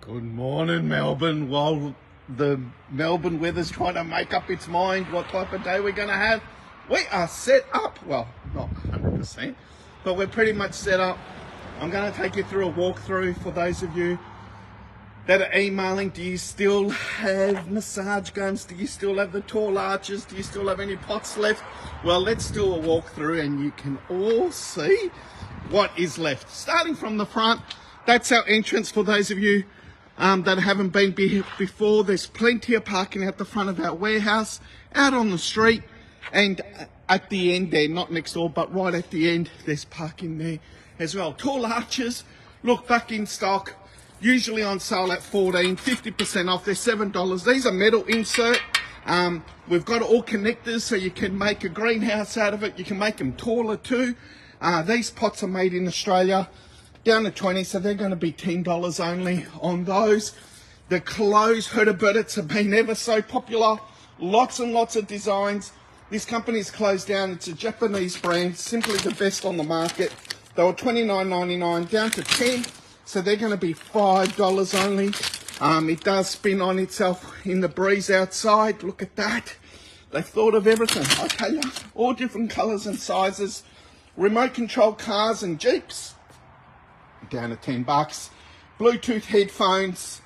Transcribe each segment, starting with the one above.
Good morning, Melbourne. While the Melbourne weather's trying to make up its mind what type of day we're going to have, we are set up. Well, not 100%, but we're pretty much set up. I'm going to take you through a walkthrough for those of you that are emailing. Do you still have massage guns? Do you still have the tall arches? Do you still have any pots left? Well, let's do a walkthrough and you can all see what is left. Starting from the front, that's our entrance for those of you that haven't been here before. There's plenty of parking at the front of our warehouse, out on the street, and at the end there, not next door, but right at the end, there's parking there as well. Tall arches, look, back in stock, usually on sale at $14, 50% off. They're $7. These are metal insert. We've got all connectors, so you can make a greenhouse out of it. You can make them taller too. These pots are made in Australia, down to 20, so they're going to be $10 only on those. The clothes, heard about it, have been ever so popular. Lots and lots of designs. This company's closed down. It's a Japanese brand, simply the best on the market. They were $29.99 down to 10, so they're going to be $5 only. It does spin on itself in the breeze outside. Look at that. They've thought of everything. I tell you, all different colours and sizes. Remote control cars and Jeeps, down to $10. Bluetooth headphones,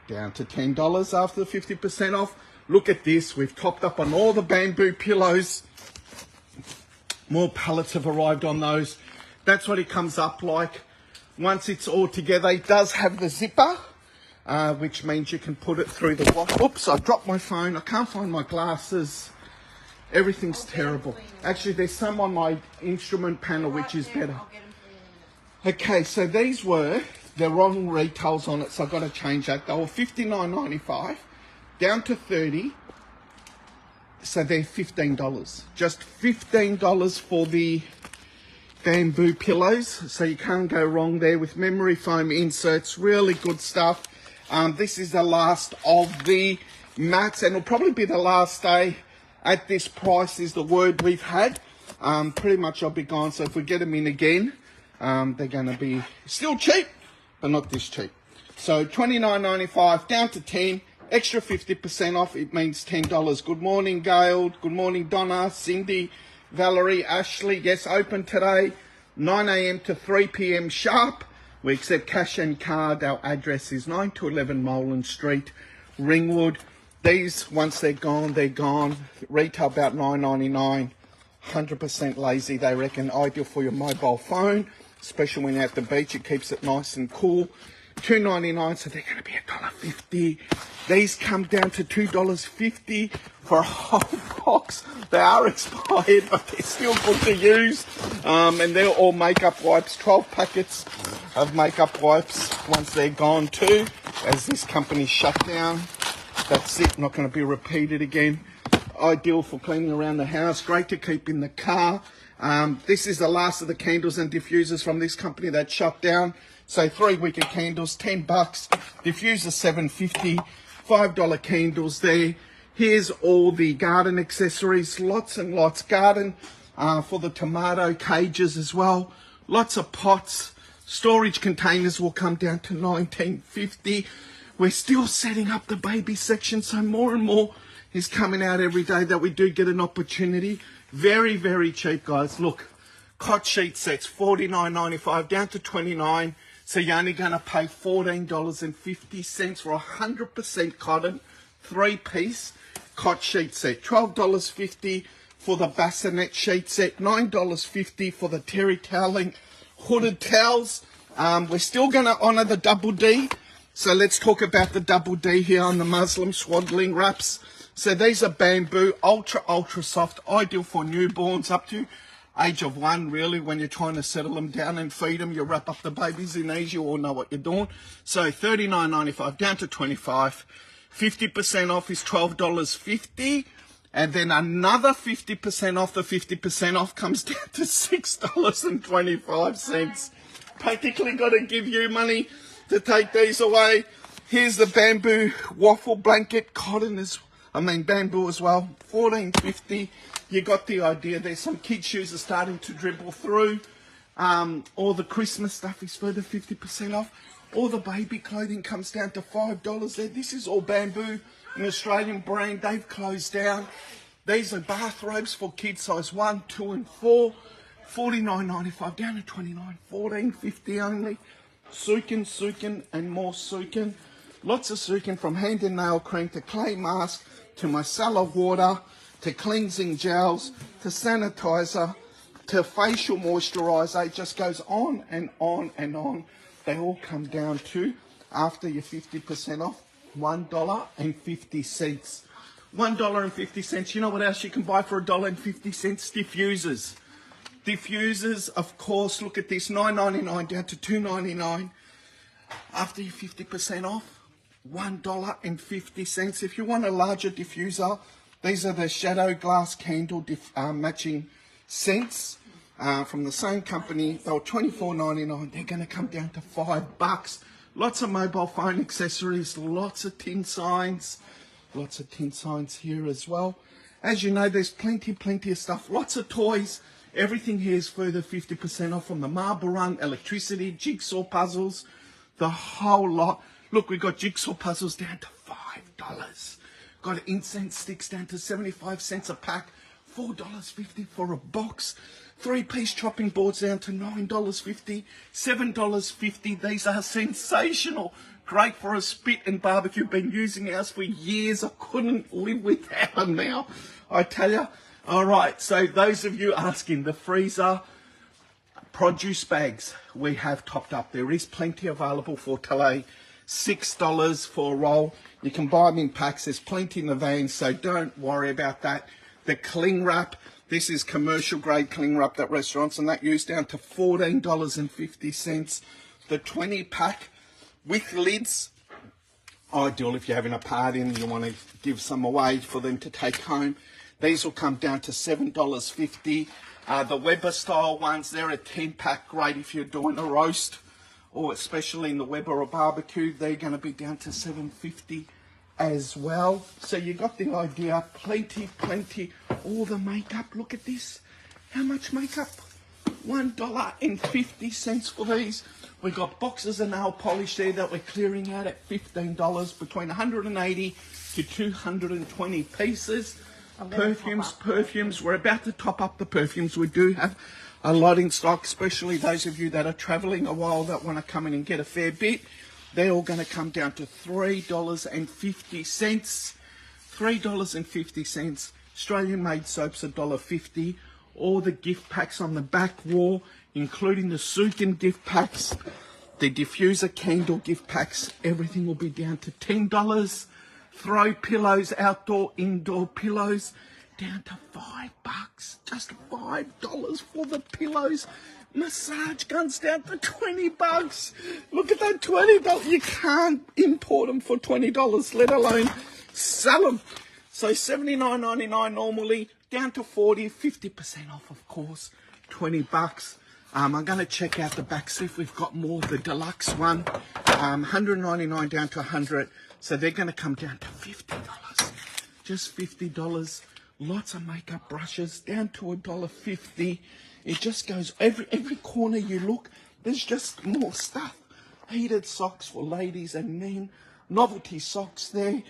down to $10 after 50% off. Look at this, we've topped up on all the bamboo pillows. More pallets have arrived on those. That's what it comes up like once it's all together. It does have the zipper, which means you can put it through the wash. Oops, I dropped my phone. I can't find my glasses. Everything's terrible. Actually, there's some on my instrument panel, which is better. Okay, so these were the wrong retails on it, so I've got to change that. They were $59.95 down to $30, so they're $15. Just $15 for the bamboo pillows, so you can't go wrong there with memory foam inserts. Really good stuff. This is the last of the mats, and it'll probably be the last day at this price is the word we've had. Pretty much I'll be gone, so if we get them in again, they're going to be still cheap, but not this cheap. So $29.95 down to 10, extra 50% off. It means $10. Good morning, Gail. Good morning, Donna, Cindy, Valerie, Ashley. Yes, open today, 9 a.m. to 3 p.m. sharp. We accept cash and card. Our address is 9 to 11 Molan Street, Ringwood. These, once they're gone, they're gone. Retail about $9.99. 100% lazy, they reckon. Ideal for your mobile phone, especially when you're at the beach. It keeps it nice and cool. $2.99, so they're going to be $1.50. These come down to $2.50 for a whole box. They are expired, but they're still good to use. And they're all makeup wipes. 12 packets of makeup wipes once they're gone too, as this company shut down. That's it, not going to be repeated again. Ideal for cleaning around the house, great to keep in the car. This is the last of the candles and diffusers from this company that shut down. So 3 wicker candles, $10. Diffuser $7.50, $5 candles there. Here's all the garden accessories, lots and lots. Garden for the tomato cages as well. Lots of pots. Storage containers will come down to $19.50. We're still setting up the baby section, so more and more is coming out every day that we do get an opportunity. Very, very cheap, guys. Look, cot sheet sets, $49.95 down to $29. So you're only going to pay $14.50 for 100% cotton, 3-piece cot sheet set. $12.50 for the bassinet sheet set. $9.50 for the terry toweling hooded towels. We're still going to honour the double D. So let's talk about the double D here on the Muslim swaddling wraps. So these are bamboo, ultra soft, ideal for newborns up to age of 1, really. When you're trying to settle them down and feed them, you wrap up the babies in these, you all know what you're doing. So $39.95 down to $25. 50% off is $12.50. And then another 50% off, the 50% off comes down to $6.25. Practically got to give you money to take these away. Here's the bamboo waffle blanket, cotton bamboo as well, $14.50. You got the idea. There's some kids' shoes are starting to dribble through. All the Christmas stuff is further 50% off. All the baby clothing comes down to $5 there. This is all Bamboo, an Australian brand. They've closed down. These are bathrobes for kids size 1, 2 and 4. $49.95 down to $29, $14.50 only. Sukin, and more Sukin. Lots of Sukin, from hand and nail cream to clay mask to micellar water to cleansing gels to sanitizer to facial moisturizer. It just goes on and on and on. They all come down to, after your 50% off, $1.50. $1.50. You know what else you can buy for $1.50? Diffusers. Diffusers, of course. Look at this, $9.99 down to $2.99. After your 50% off, $1.50. If you want a larger diffuser, these are the Shadow Glass Candle matching scents from the same company. They were $24.99. They're going to come down to $5. Lots of mobile phone accessories, lots of tin signs. Lots of tin signs here as well. As you know, there's plenty of stuff. Lots of toys. Everything here is further 50% off on the marble run, electricity, jigsaw puzzles, the whole lot. Look, we've got jigsaw puzzles down to $5. Got incense sticks down to 75 cents a pack, $4.50 for a box. 3-piece chopping boards down to $9.50, $7.50. These are sensational. Great for a spit and barbecue. Been using ours for years. I couldn't live without them now, I tell you. All right, so those of you asking, the freezer produce bags we have topped up. There is plenty available for today. $6 for a roll. You can buy them in packs. There's plenty in the van, so don't worry about that. The cling wrap, this is commercial grade cling wrap that restaurants and that use, down to $14.50. The 20 pack with lids, ideal if you're having a party and you want to give some away for them to take home. These will come down to $7.50. The Weber style ones, they're a 10 pack, great if you're doing a roast, or especially in the Weber or barbecue. They're going to be down to $7.50 as well. So you got the idea. Plenty. All the makeup, look at this. How much makeup? $1.50 for these. We've got boxes of nail polish there that we're clearing out at $15, between 180 to 220 pieces. Perfumes, we're about to top up the perfumes. We do have a lot in stock, especially those of you that are traveling a while that want to come in and get a fair bit. They're all going to come down to $3.50. $3.50. Australian made soaps $1.50. All the gift packs on the back wall, including the Sukin gift packs, the diffuser candle gift packs, everything will be down to $10. Throw pillows, outdoor, indoor pillows, down to $5. Just $5 for the pillows. Massage guns down to $20. Look at that, $20. You can't import them for $20, let alone sell them. So $79.99 normally, down to $40, 50% off, of course, $20. I'm going to check out the back, see if we've got more. The deluxe one, $199 down to $100. So they're going to come down to $50. Just $50. Lots of makeup brushes down to $1.50. It just goes every corner you look. There's just more stuff. Heated socks for ladies and men. Novelty socks there.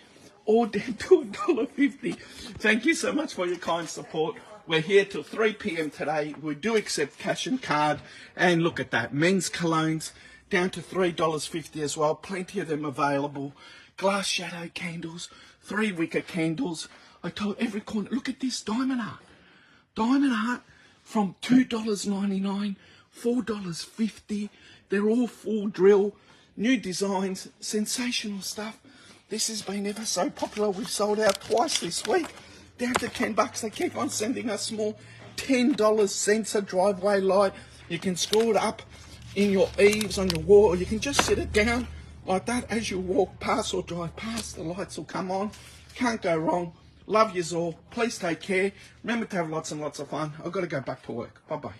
All down to $1.50. Thank you so much for your kind support. We're here till 3 p.m. today. We do accept cash and card. And look at that. Men's colognes down to $3.50 as well. Plenty of them available. Glass shadow candles. 3 wicker candles. I told every corner. Look at this diamond art. Diamond art from $2.99. $4.50. They're all full drill. New designs. Sensational stuff. This has been ever so popular. We've sold out twice this week. Down to $10. They keep on sending us more. $10 sensor driveway light. You can screw it up in your eaves on your wall, or you can just set it down like that. As you walk past or drive past, the lights will come on. Can't go wrong. Love yous all. Please take care. Remember to have lots and lots of fun. I've got to go back to work. Bye-bye.